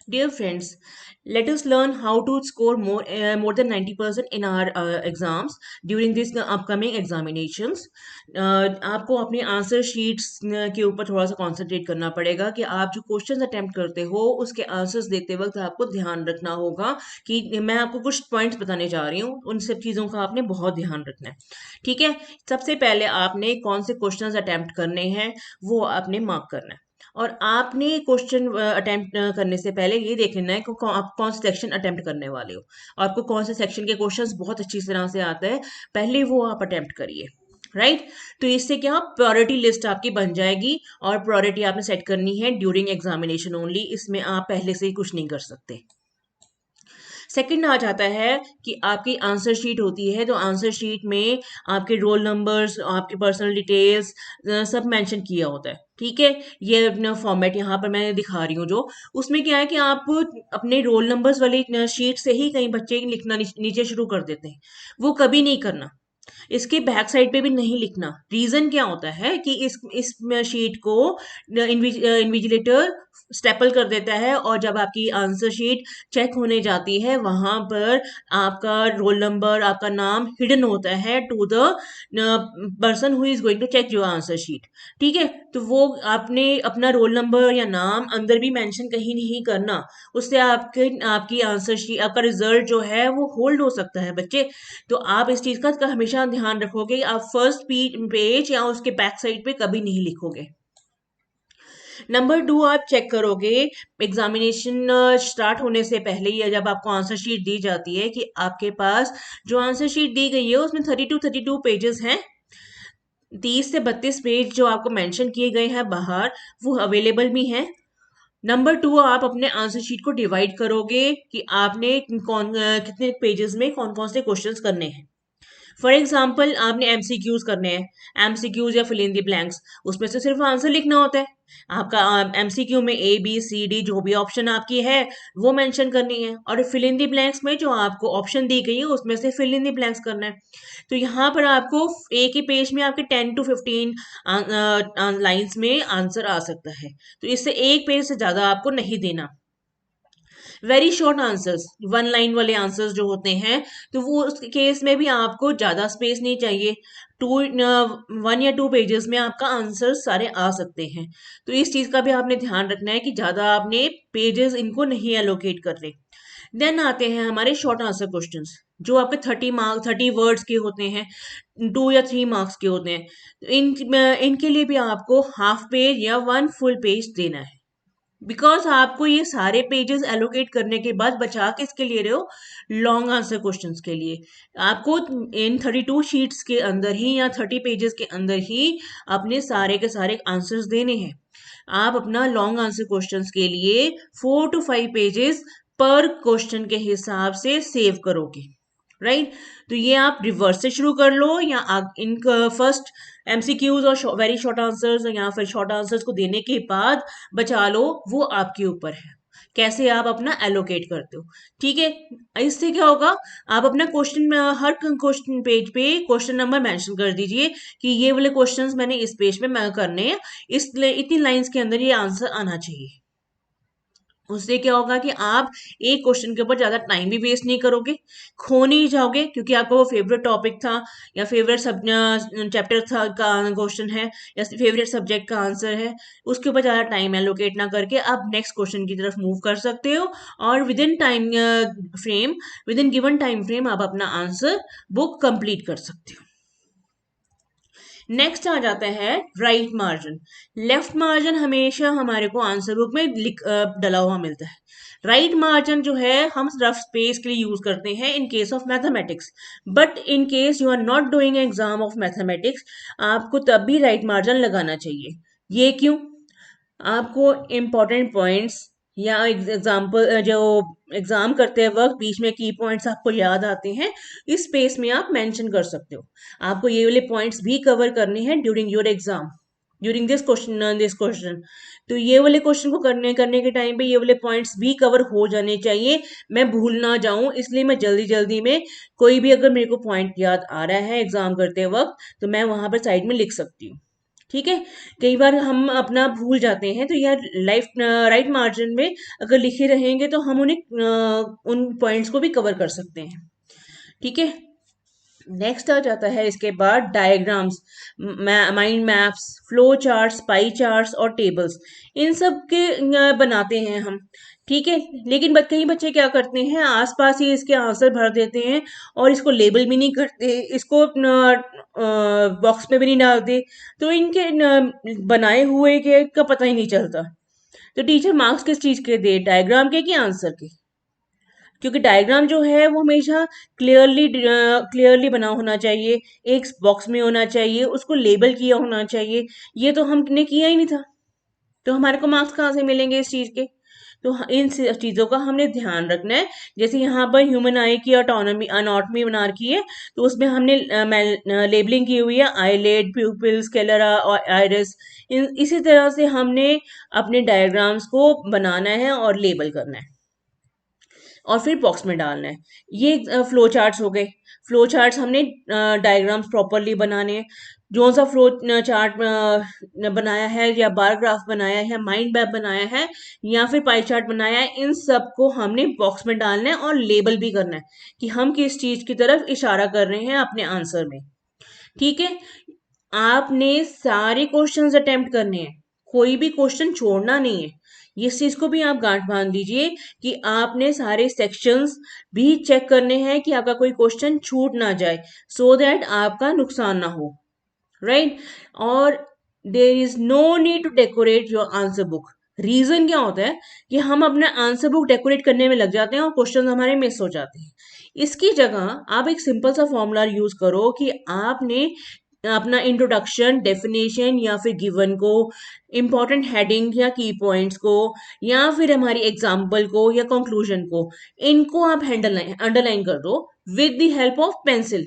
Dear friends, let us learn how to score more than 90% in our exams during this upcoming examinations. आपको अपनी answer sheets के ऊपर थोड़ा सा concentrate करना पड़ेगा कि आप जो क्वेश्चंस अटेम्प्ट करते हो उसके आंसर्स देते वक्त आपको ध्यान रखना होगा कि मैं आपको कुछ पॉइंट्स बताने जा रही हूँ, उन सब चीज़ों का आपने बहुत ध्यान रखना है। ठीक है, सबसे पहले आपने कौन से क्वेश्चंस अटेम्प्ट करने हैं वो आपने मार्क करना है। और आपने क्वेश्चन अटेम्प्ट करने से पहले ये देख लेना है कि आप कौन सा सेक्शन अटेम्प्ट करने वाले हो। आपको कौन से सेक्शन के क्वेश्चंस बहुत अच्छी तरह से आता है, पहले वो आप अटेम्प्ट करिए। राइट, तो इससे क्या प्रायोरिटी लिस्ट आपकी बन जाएगी और प्रायोरिटी आपने सेट करनी है ड्यूरिंग एग्जामिनेशन ओनली, इसमें आप पहले से ही कुछ नहीं कर सकते। सेकंड आ जाता है कि आपकी आंसर शीट होती है, तो आंसर शीट में आपके रोल नंबर्स, आपके पर्सनल डिटेल्स सब मेंशन किया होता है। ठीक है, ये अपना फॉर्मेट यहाँ पर मैं दिखा रही हूँ जो, उसमें क्या है कि आप अपने रोल नंबर्स वाली शीट से ही कई बच्चे लिखना नीचे शुरू कर देते हैं, वो कभी नहीं करना। इसके बैक साइड पे भी नहीं लिखना। रीजन क्या होता है कि इस शीट को इन्विजिलेटर स्टेपल कर देता है और जब आपकी आंसर शीट चेक होने जाती है वहां पर आपका रोल नंबर, आपका नाम हिडन होता है to the person who is going to check your answer sheet. ठीक है, तो वो आपने अपना रोल नंबर या नाम अंदर भी मेंशन कहीं नहीं करना, उससे आपके आपकी आंसर शीट, आपका रिजल्ट जो है वो होल्ड हो सकता है बच्चे। तो आप इस चीज का हमेशा ध्यान रखोगे, आप फर्स्ट पेज या उसके बैक साइड पे कभी नहीं लिखोगे। नंबर 2, आप चेक करोगे एग्जामिनेशन स्टार्ट होने से पहले या जब आपको आंसर शीट दी जाती है कि आपके पास जो आंसर शीट दी गई है उसमें 32 पेजेस हैं। 30 से 32 पेज जो आपको मेंशन किए गए हैं बाहर, वो अवेलेबल भी हैं। नंबर 2, आप अपने आंसर शीट को डिवाइड करोगे कि आपने कितने पेजेस में कौन कौन से क्वेश्चंस करने हैं। फॉर एग्जाम्पल आपने एमसीक्यूज करने हैं, एमसीक्यूज या फिल इन दी ब्लैंक्स, उसमें से सिर्फ आंसर लिखना होता है। आपका एमसीक्यू में ए बी सी डी जो भी ऑप्शन आपकी है वो मेंशन करनी है, और फिल इन दी ब्लैंक्स में जो आपको ऑप्शन दी गई है उसमें से फिल इन दी ब्लैंक्स करना है। तो यहाँ पर आपको एक ही पेज में आपके 10 to 15 लाइंस में आंसर आ सकता है, तो इससे एक पेज से ज्यादा आपको नहीं देना। वेरी शॉर्ट आंसर्स, 1 लाइन वाले आंसर्स जो होते हैं, तो वो उस केस में भी आपको ज्यादा स्पेस नहीं चाहिए। 1 या 2 पेजेस में आपका आंसर सारे आ सकते हैं। तो इस चीज का भी आपने ध्यान रखना है कि ज्यादा आपने पेजेस इनको नहीं एलोकेट कर रहे। देन आते हैं हमारे शॉर्ट आंसर क्वेश्चंस, जो आपके 30 वर्ड्स के होते हैं, 2 या 3 मार्क्स के होते हैं। तो इनके लिए भी आपको हाफ पेज या 1 फुल पेज देना है। बिकॉज आपको ये सारे पेजेस एलोकेट करने के बाद बचा किसके लिए रहे हो, लॉन्ग आंसर क्वेश्चंस के लिए। आपको इन 32 शीट्स के अंदर ही या 30 पेजेस के अंदर ही अपने सारे के सारे आंसर्स देने हैं। आप अपना लॉन्ग आंसर क्वेश्चंस के लिए 4 to 5 पेजेस पर क्वेश्चन के हिसाब से सेव करोगे। राइट, तो ये आप रिवर्स से शुरू कर लो या इन फर्स्ट एमसीक्यूज और वेरी शॉर्ट आंसर्स या फिर शॉर्ट आंसर्स को देने के बाद बचा लो, वो आपके ऊपर है कैसे आप अपना एलोकेट करते हो। ठीक है, इससे क्या होगा, आप अपना क्वेश्चन में हर क्वेश्चन पेज पे क्वेश्चन नंबर मेंशन कर दीजिए कि ये वाले क्वेश्चंस मैंने इस पेज पे मैं करने हैं, इसलिए इतनी लाइंस के अंदर ये आंसर आना चाहिए। उससे क्या होगा कि आप एक क्वेश्चन के ऊपर ज्यादा टाइम भी वेस्ट नहीं करोगे, खो नहीं जाओगे, क्योंकि आपका वो फेवरेट टॉपिक था या फेवरेट सब चैप्टर था का क्वेश्चन है या फेवरेट सब्जेक्ट का आंसर है। उसके ऊपर ज्यादा टाइम एलोकेट ना करके आप नेक्स्ट क्वेश्चन की तरफ मूव कर सकते हो, और with in given time frame आप अपना आंसर बुक कंप्लीट कर सकते हो। नेक्स्ट आ जाता है राइट मार्जिन। लेफ्ट मार्जिन हमेशा हमारे को आंसर बुक में डला हुआ मिलता है। राइट मार्जिन जो है हम रफ स्पेस के लिए यूज करते हैं in case of mathematics, but in case you are not doing exam of mathematics, आपको तब भी राइट मार्जिन लगाना चाहिए। ये क्यों? आपको इम्पोर्टेंट पॉइंट्स या एग्जाम्पल जो एग्जाम करते हैं वक्त बीच में की पॉइंट्स आपको याद आते हैं, इस स्पेस में आप मेंशन कर सकते हो। आपको ये वाले पॉइंट्स भी कवर करने हैं during your exam, during this question. तो ये वाले क्वेश्चन को करने करने के टाइम पे ये वाले पॉइंट्स भी कवर हो जाने चाहिए, मैं भूल ना जाऊं, इसलिए मैं जल्दी जल्दी में कोई भी अगर मेरे को पॉइंट याद आ रहा है एग्जाम करते वक्त तो मैं वहां पर साइड में लिख सकती हूँ। ठीक है। कई बार हम अपना भूल जाते हैं, तो यार राइट मार्जिन में अगर लिखे रहेंगे तो हम उन्हें उन पॉइंट्स को भी कवर कर सकते हैं। ठीक है। नेक्स्ट आ जाता है इसके बाद diagrams, mind maps, flow charts, pie charts और टेबल्स। इन सब के बनाते हैं हम। ठीक है। लेकिन कई बच्चे क्या करते हैं, आसपास ही इसके आंसर भर देते हैं और इसको लेबल भी नहीं करते, इसको बॉक्स में भी नहीं डालते, तो इनके बनाए हुए के का पता ही नहीं चलता। तो टीचर मार्क्स किस चीज के दे, डायग्राम के कि आंसर के? क्योंकि डायग्राम जो है वो हमेशा क्लियरली बना होना चाहिए, एक बॉक्स में होना चाहिए, उसको लेबल किया होना चाहिए। ये तो हमने किया ही नहीं था, तो हमारे को मार्क्स कहाँ से मिलेंगे इस चीज के? तो इन चीजों का हमने ध्यान रखना है। जैसे यहाँ पर ह्यूमन आई की ऑटोनॉमी अनॉटमी बना रखी है, तो उसमें हमने लेबलिंग की हुई है, आईलेट, प्यूपिल, स्केलेरा और आइरिस। इसी तरह से हमने अपने डायग्राम्स को बनाना है और लेबल करना है और फिर बॉक्स में डालना है। ये फ्लो चार्ट्स हो गए। फ्लो चार्ट्स हमने डायग्राम्स प्रॉपरली बनाने हैं। जो सा फ्लो चार्ट बनाया है या बार ग्राफ बनाया है, माइंड मैप बनाया है या फिर पाई चार्ट बनाया है, इन सबको हमने बॉक्स में डालना है और लेबल भी करना है कि हम किस चीज की तरफ इशारा कर रहे हैं अपने आंसर में। ठीक है। आपने सारे क्वेश्चंस अटेम्प्ट करने हैं, कोई भी क्वेश्चन छोड़ना नहीं है। इस चीज को भी आप गांठ बांध दीजिए कि आपने सारे सेक्शंस भी चेक करने हैं कि आपका कोई क्वेश्चन छूट ना जाए, सो दैट आपका नुकसान ना हो। राइट। और there is no need to decorate your answer book. Reason क्या होता है कि हम अपना आंसर बुक डेकोरेट करने में लग जाते हैं और क्वेश्चन हमारे मिस हो जाते हैं। इसकी जगह आप एक सिंपल सा फॉर्मूला यूज करो कि आपने अपना इंट्रोडक्शन, डेफिनेशन या फिर गिवन को, इंपॉर्टेंट हेडिंग या की पॉइंट्स को, या फिर हमारी एग्जाम्पल को या कंक्लूजन को, इनको आप अंडरलाइन कर दो with the help of pencil.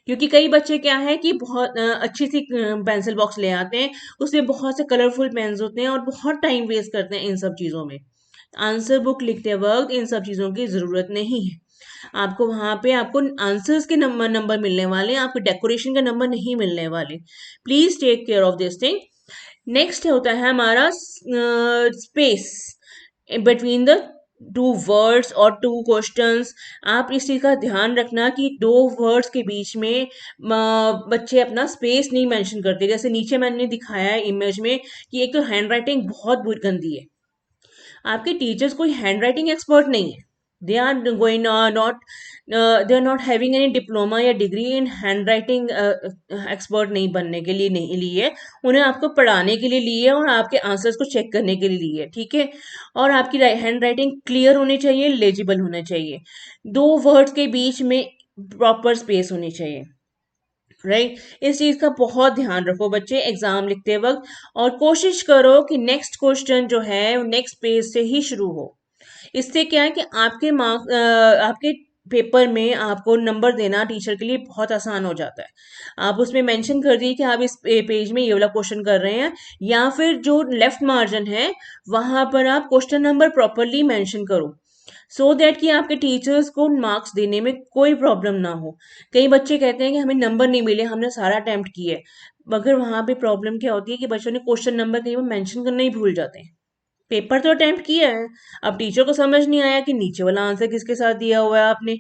क्योंकि कई बच्चे क्या है कि बहुत अच्छी सी पेंसिल बॉक्स ले आते हैं, उसमें बहुत से कलरफुल पेन्स होते हैं और बहुत टाइम वेस्ट करते हैं इन सब चीज़ों में। आंसर बुक लिखते वक्त इन सब चीज़ों की ज़रूरत नहीं है। आपको वहां पे आपको आंसर्स के नंबर नंबर मिलने वाले हैं, आपको डेकोरेशन का नंबर नहीं मिलने वाले। Please take care of this thing. Next होता है हमारा space between the two words और टू क्वेश्चंस। आप इस चीज का ध्यान रखना कि दो वर्ड्स के बीच में बच्चे अपना स्पेस नहीं मेंशन करते। जैसे नीचे मैंने दिखाया है इमेज में कि एक तो हैंड राइटिंग बहुत बुरी गंदी है। आपके टीचर्स कोई हैंड राइटिंग एक्सपर्ट नहीं है। They are going not they are not having any diploma या degree in handwriting. Expert नहीं बनने के लिए नहीं लिए, उन्हें आपको पढ़ाने के लिए लिए और आपके आंसर्स को चेक करने के लिए लिए। ठीक है। और आपकी हैंड राइटिंग क्लियर होनी चाहिए, लेजिबल होना चाहिए, दो वर्ड्स के बीच में प्रॉपर स्पेस होनी चाहिए। राइट। इस चीज का बहुत ध्यान रखो बच्चे एग्जाम लिखते वक्त, और कोशिश करो कि नेक्स्ट क्वेश्चन जो है नेक्स्ट पेज से ही शुरू हो। इससे क्या है कि आपके मार्क्स, आपके पेपर में आपको नंबर देना टीचर के लिए बहुत आसान हो जाता है। आप उसमें मेंशन कर दिए कि आप इस पेज में ये वाला क्वेश्चन कर रहे हैं, या फिर जो लेफ्ट मार्जिन है वहां पर आप क्वेश्चन नंबर प्रॉपरली मेंशन करो, सो दैट कि आपके टीचर्स को मार्क्स देने में कोई प्रॉब्लम ना हो। कई बच्चे कहते हैं कि हमें नंबर नहीं मिले, हमने सारा अटेम्प्ट किया है, मगर वहां पे प्रॉब्लम क्या होती है कि बच्चों ने क्वेश्चन नंबर कहीं मेंशन करना ही भूल जाते हैं। पेपर तो अटेम्प्ट किया है, अब टीचर को समझ नहीं आया कि नीचे वाला आंसर किसके साथ दिया हुआ है आपने,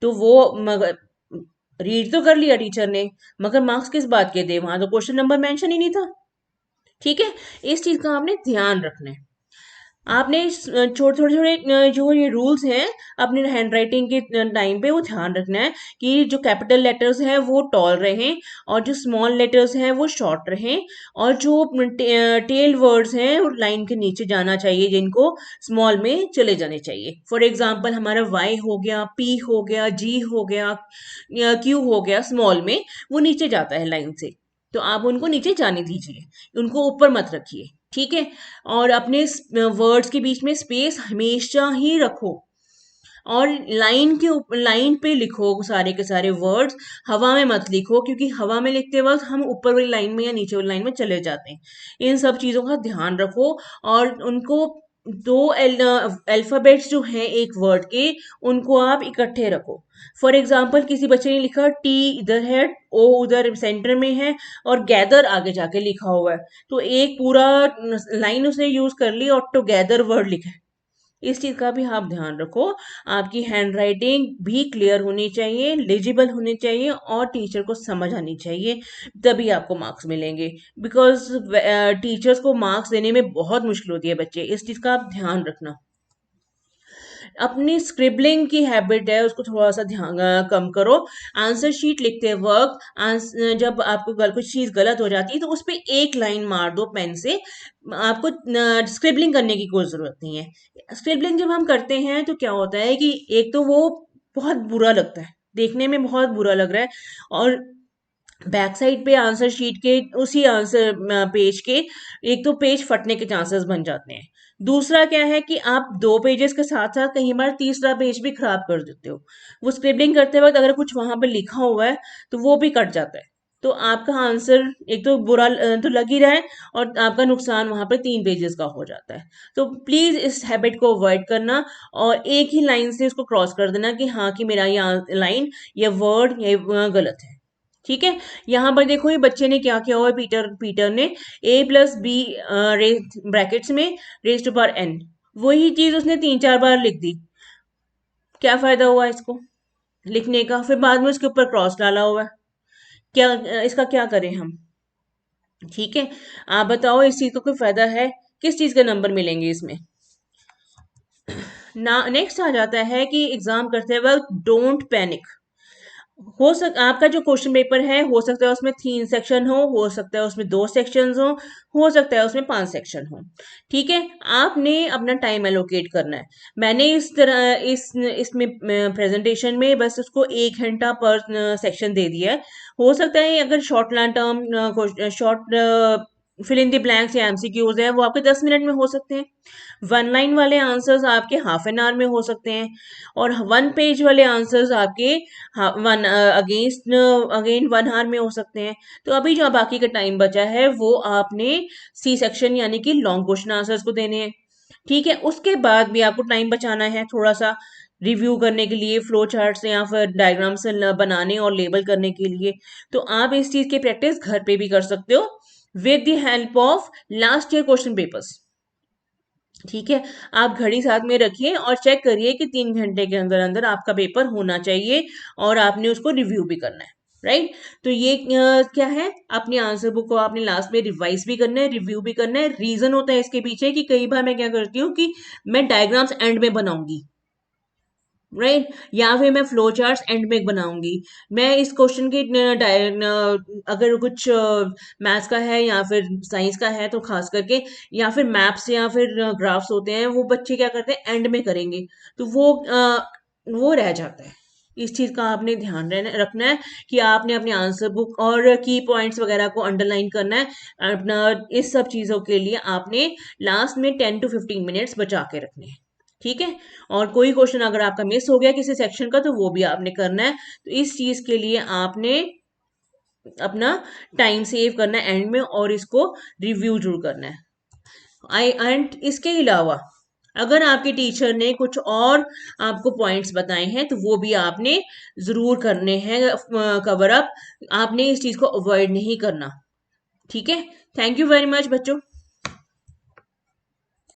तो वो मगर रीड तो कर लिया टीचर ने, मगर मार्क्स किस बात के दे, वहां तो क्वेश्चन नंबर मेंशन ही नहीं था। ठीक है। इस चीज का आपने ध्यान रखना है। आपने छोटे छोटे छोटे जो ये रूल्स हैं अपने हैंड राइटिंग के टाइम पे वो ध्यान रखना है कि जो कैपिटल लेटर्स हैं वो टॉल रहें और जो स्मॉल लेटर्स हैं वो शॉर्ट रहें, और जो टेल वर्ड्स हैं वो लाइन के नीचे जाना चाहिए, जिनको स्मॉल में चले जाने चाहिए। फॉर एग्जांपल हमारा वाई हो गया, पी हो गया, जी हो गया, क्यू हो गया, स्मॉल में वो नीचे जाता है लाइन से, तो आप उनको नीचे जाने दीजिए, उनको ऊपर मत रखिए। ठीक है। और अपने वर्ड्स के बीच में स्पेस हमेशा ही रखो, और लाइन के लाइन पे लिखो सारे के सारे वर्ड्स, हवा में मत लिखो, क्योंकि हवा में लिखते वक्त हम ऊपर वाली लाइन में या नीचे वाली लाइन में चले जाते हैं। इन सब चीजों का ध्यान रखो और उनको दो अल्फाबेट्स जो हैं एक वर्ड के, उनको आप इकट्ठे रखो। फॉर एग्जाम्पल किसी बच्चे ने लिखा टी इधर है, ओ उधर सेंटर में है, और गैदर आगे जाके लिखा हुआ है, तो एक पूरा लाइन उसने यूज कर ली और टुगेदर वर्ड लिखा है। इस चीज का भी आप ध्यान रखो। आपकी हैंड राइटिंग भी क्लियर होनी चाहिए, लिजिबल होनी चाहिए, और टीचर को समझ आनी चाहिए, तभी आपको मार्क्स मिलेंगे। बिकॉज टीचर्स को मार्क्स देने में बहुत मुश्किल होती है बच्चे, इस चीज का आप ध्यान रखना। अपनी स्क्रिबलिंग की हैबिट है उसको थोड़ा सा ध्यान कम करो। आंसर शीट लिखते वक्त जब आपको कुछ चीज गलत हो जाती है तो उस पर एक लाइन मार दो पेन से। आपको स्क्रिबलिंग करने की कोई जरूरत नहीं है। स्क्रिबलिंग जब हम करते हैं तो क्या होता है कि एक तो वो बहुत बुरा लगता है, देखने में बहुत बुरा लग रहा है, और बैक साइड पे आंसर शीट के उसी आंसर पेज के एक तो पेज फटने के चांसेस बन जाते हैं। दूसरा क्या है कि आप दो पेजेस के साथ साथ कई बार तीसरा पेज भी खराब कर देते हो। वो स्क्रिबलिंग करते वक्त अगर कुछ वहां पे लिखा हुआ है तो वो भी कट जाता है, तो आपका आंसर एक तो बुरा तो लग ही रहा है, और आपका नुकसान वहां पे 3 पेजेस का हो जाता है। तो प्लीज इस हैबिट को अवॉइड करना, और एक ही लाइन से उसको क्रॉस कर देना कि हाँ कि मेरा ये लाइन, ये वर्ड, ये गलत है। ठीक है। यहाँ पर देखो ये बच्चे ने क्या किया हुआ है, पीटर पीटर ने a+b ब्रैकेट्स में रेज टू पावर n, वही चीज उसने 3-4 बार लिख दी। क्या फायदा हुआ इसको लिखने का, फिर बाद में उसके ऊपर क्रॉस डाला हुआ है। क्या इसका क्या करें हम? ठीक है, आप बताओ इस चीज का कोई फायदा है? किस चीज के नंबर मिलेंगे इसमें? ना नेक्स्ट आ जाता है कि एग्जाम करते वक्त डोंट पैनिक। आपका जो क्वेश्चन पेपर है हो सकता है उसमें 3 सेक्शन हो सकता है उसमें 2 सेक्शन हो सकता है उसमें 5 सेक्शन हो। ठीक है, आपने अपना टाइम एलोकेट करना है। मैंने इस तरह इसमें प्रेजेंटेशन में बस उसको 1 घंटा पर सेक्शन दे दिया है। हो सकता है अगर short term short fill in the blanks या एमसीक्यूज है वो आपके 10 मिनट में हो सकते हैं। वन लाइन वाले आंसर्स आपके हाफ एन आवर में हो सकते हैं, और वन पेज वाले आंसर्स आपके वन अगेंस्ट अगेन 1 आवर में हो सकते हैं। तो अभी जो बाकी का टाइम बचा है वो आपने सी सेक्शन यानी कि लॉन्ग क्वेश्चन आंसर्स को देने हैं। ठीक है, उसके बाद भी आपको टाइम बचाना है थोड़ा सा रिव्यू करने के लिए, फ्लो चार्ट्स या फिर डायग्राम्स बनाने और लेबल करने के लिए। तो आप इस चीज की प्रैक्टिस घर पे भी कर सकते हो with the help of last year question papers. ठीक है, आप घड़ी साथ में रखिए और चेक करिए कि 3 घंटे के अंदर अंदर आपका पेपर होना चाहिए, और आपने उसको रिव्यू भी करना है। राइट। तो ये क्या है, अपनी आंसर बुक को आपने लास्ट में रिवाइज भी करना है, रिव्यू भी करना है। रीजन होता है इसके पीछे कि कई बार मैं क्या करती हूँ कि मैं डायग्राम्स एंड में बनाऊंगी, राइट, या फिर मैं फ्लो चार्ट्स एंड में बनाऊंगी। मैं इस क्वेश्चन के अगर कुछ मैथ्स का है या फिर साइंस का है तो खास करके, या फिर मैप्स या फिर ग्राफ्स होते हैं वो बच्चे क्या करते हैं एंड में करेंगे, तो वो रह जाता है। इस चीज का आपने ध्यान रखना है कि आपने अपनी आंसर बुक और की पॉइंट्स वगैरह को अंडरलाइन करना है अपना। इस सब चीजों के लिए आपने लास्ट में 10 to 15 मिनट्स बचा के रखने हैं। ठीक है, और कोई क्वेश्चन अगर आपका मिस हो गया किसी सेक्शन का तो वो भी आपने करना है। तो इस चीज के लिए आपने अपना टाइम सेव करना है एंड में, और इसको रिव्यू जरूर करना है। आई एंड इसके अलावा अगर आपके टीचर ने कुछ और आपको पॉइंट्स बताए हैं तो वो भी आपने जरूर करने हैं कवर अप। आपने इस चीज को अवॉइड नहीं करना। ठीक है, थैंक यू वेरी मच बच्चों।